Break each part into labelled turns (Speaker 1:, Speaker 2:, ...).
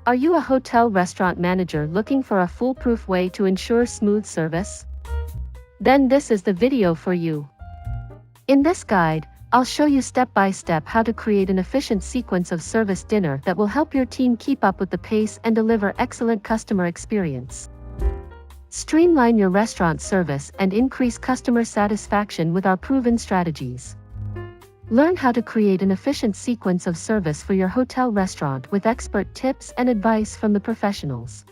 Speaker 1: Are you a hotel restaurant manager looking for a foolproof way to ensure smooth service? Then this is the video for you. In this guide, I'll show you step by step how to create an efficient sequence of service dinner that will help your team keep up with the pace and deliver excellent customer experience. Streamline your restaurant service and increase customer satisfaction with our proven strategies. Learn how to create an efficient sequence of service for your hotel restaurant with expert tips and advice from the professionals.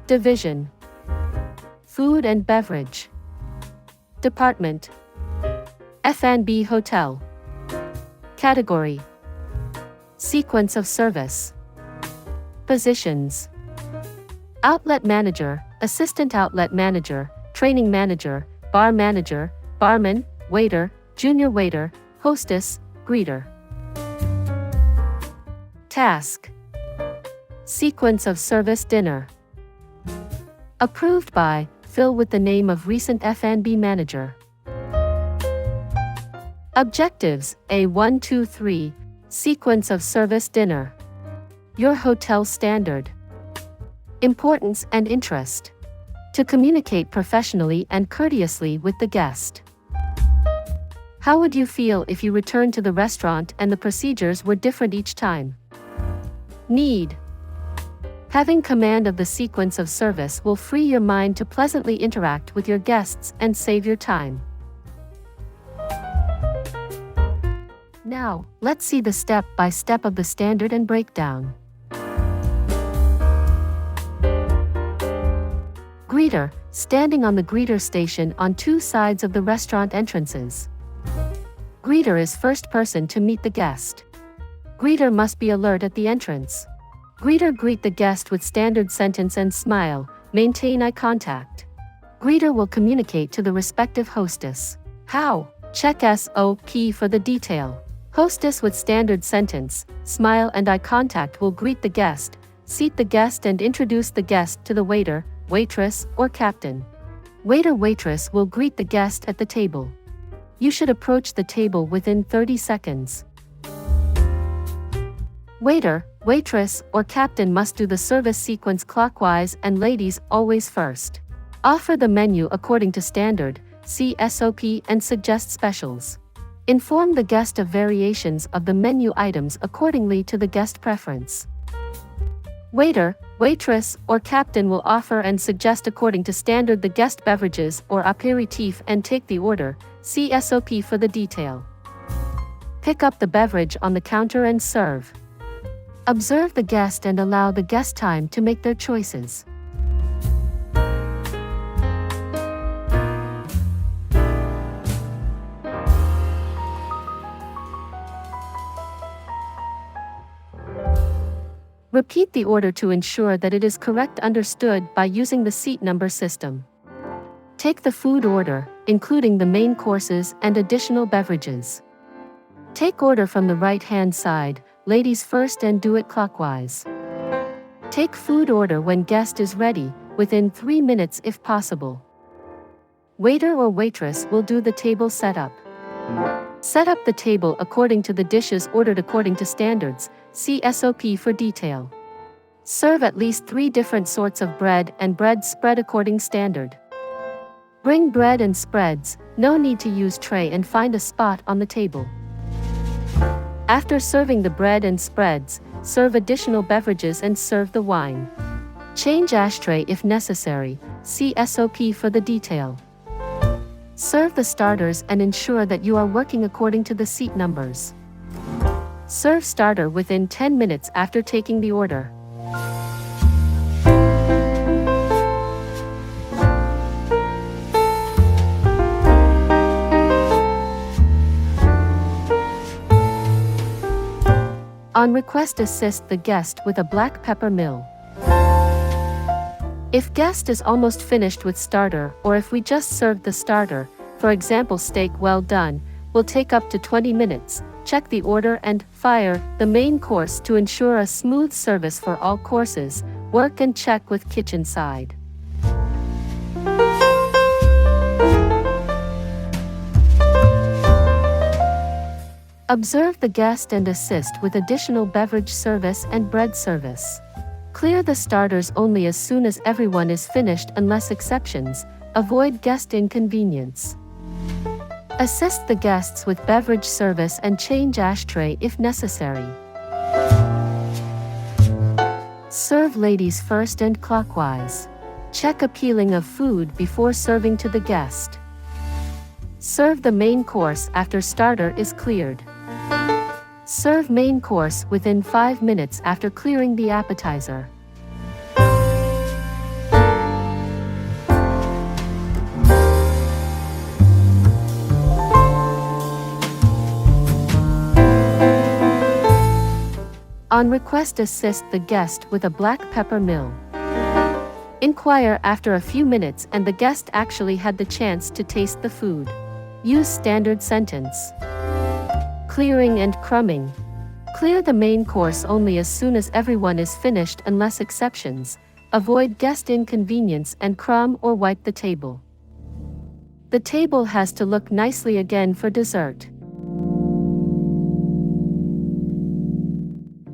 Speaker 1: Division: Food and Beverage. Department: F&B Hotel. Category: Sequence of Service. Positions: Outlet Manager, Assistant Outlet Manager, Training Manager, Bar Manager, Barman, Waiter, Junior Waiter, Hostess, Greeter. Task: Sequence of Service Dinner. Approved by, fill with the name of recent F&B manager. Objectives: A1, 2, 3. Sequence of Service Dinner. Your hotel standard. Importance and interest: To communicate professionally and courteously with the guest. How would you feel if you returned to the restaurant and the procedures were different each time? Need: Having command of the sequence of service will free your mind to pleasantly interact with your guests and save your time. Now, let's see the step-by-step of the standard and breakdown. Greeter: Standing on the greeter station on two sides of the restaurant entrances. Greeter is first person to meet the guest. Greeter must be alert at the entrance. Greeter: Greet the guest with standard sentence and smile, maintain eye contact. Greeter will communicate to the respective hostess. How? Check SOP for the detail. Hostess with standard sentence, smile and eye contact will greet the guest, seat the guest and introduce the guest to the waiter, waitress, or captain. Waiter, waitress will greet the guest at the table. You should approach the table within 30 seconds. Waiter, waitress, or captain must do the service sequence clockwise and ladies always first. Offer the menu according to standard, see SOP and suggest specials. Inform the guest of variations of the menu items accordingly to the guest preference. Waiter, waitress, or captain will offer and suggest according to standard the guest beverages or aperitif and take the order, see SOP for the detail. Pick up the beverage on the counter and serve. Observe the guest and allow the guest time to make their choices. Repeat the order to ensure that it is correct understood by using the seat number system. Take the food order, including the main courses and additional beverages. Take order from the right-hand side, ladies first, and do it clockwise. Take food order when guest is ready, within 3 minutes if possible. Waiter or waitress will do the table setup. Set up the table according to the dishes ordered according to standards, see SOP for detail. Serve at least 3 different sorts of bread and bread spread according standard. Bring bread and spreads, no need to use tray, and find a spot on the table. After serving the bread and spreads, serve additional beverages and serve the wine. Change ashtray if necessary, see SOP for the detail. Serve the starters and ensure that you are working according to the seat numbers. Serve starter within 10 minutes after taking the order. On request, assist the guest with a black pepper mill. If guest is almost finished with starter, or if we just served the starter, for example steak well done, will take up to 20 minutes, check the order and fire the main course to ensure a smooth service for all courses. Work and check with kitchen side. Observe the guest and assist with additional beverage service and bread service. Clear the starters only as soon as everyone is finished unless exceptions. Avoid guest inconvenience. Assist the guests with beverage service and change ashtray if necessary. Serve ladies first and clockwise. Check a peeling of food before serving to the guest. Serve the main course after starter is cleared. Serve main course within 5 minutes after clearing the appetizer. On request, assist the guest with a black pepper mill. Inquire after a few minutes and the guest actually had the chance to taste the food. Use standard sentence. Clearing and crumbing. Clear the main course only as soon as everyone is finished unless exceptions. Avoid guest inconvenience and crumb or wipe the table. The table has to look nicely again for dessert.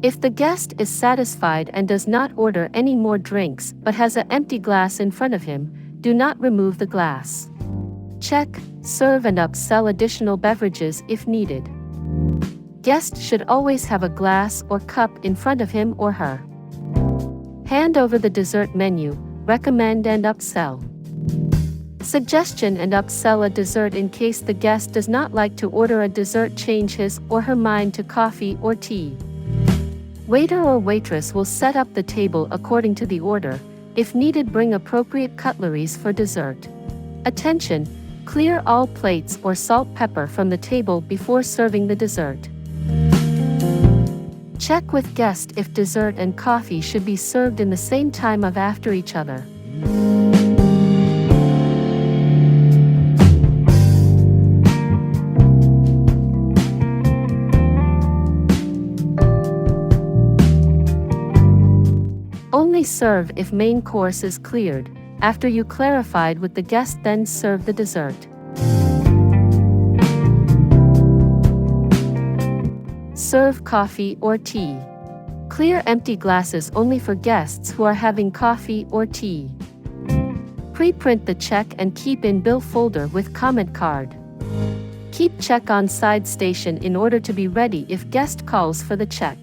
Speaker 1: If the guest is satisfied and does not order any more drinks but has an empty glass in front of him, do not remove the glass. Check, serve and upsell additional beverages if needed. Guest should always have a glass or cup in front of him or her. Hand over the dessert menu, recommend and upsell. Suggestion and upsell a dessert in case the guest does not like to order a dessert, change his or her mind to coffee or tea. Waiter or waitress will set up the table according to the order. If needed, bring appropriate cutleries for dessert. Attention! Clear all plates or salt pepper from the table before serving the dessert. Check with guest if dessert and coffee should be served in the same time of after each other. Only serve if main course is cleared. After you clarified with the guest, then serve the dessert. Serve coffee or tea. Clear empty glasses only for guests who are having coffee or tea. Pre-print the check and keep in bill folder with comment card. Keep check on side station in order to be ready if guest calls for the check.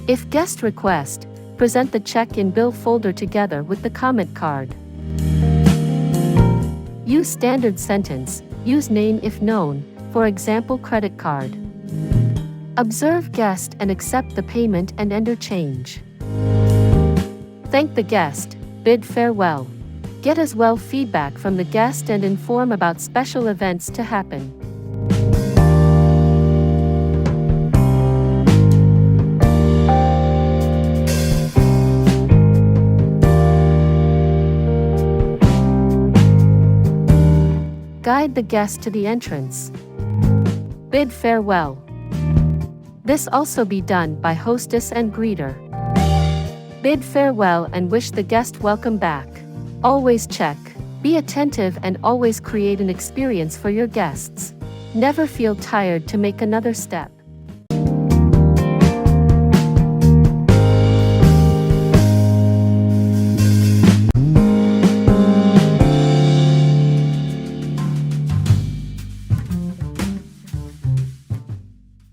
Speaker 1: If guest request, present the check in bill folder together with the comment card. Use standard sentence, use name if known, for example credit card. Observe guest and accept the payment and enter change. Thank the guest, bid farewell. Get as well feedback from the guest and inform about special events to happen. Guide the guest to the entrance. Bid farewell. This also be done by hostess and greeter. Bid farewell and wish the guest welcome back. Always check. Be attentive and always create an experience for your guests. Never feel tired to make another step.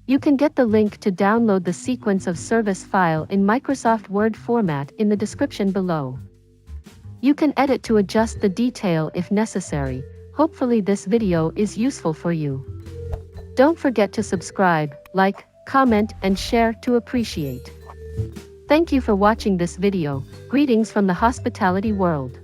Speaker 1: You can get the link to download the sequence of service file in Microsoft Word format in the description below. You can edit to adjust the detail if necessary. Hopefully this video is useful for you. Don't forget to subscribe, like, comment and share to appreciate. Thank you for watching this video. Greetings from the hospitality world.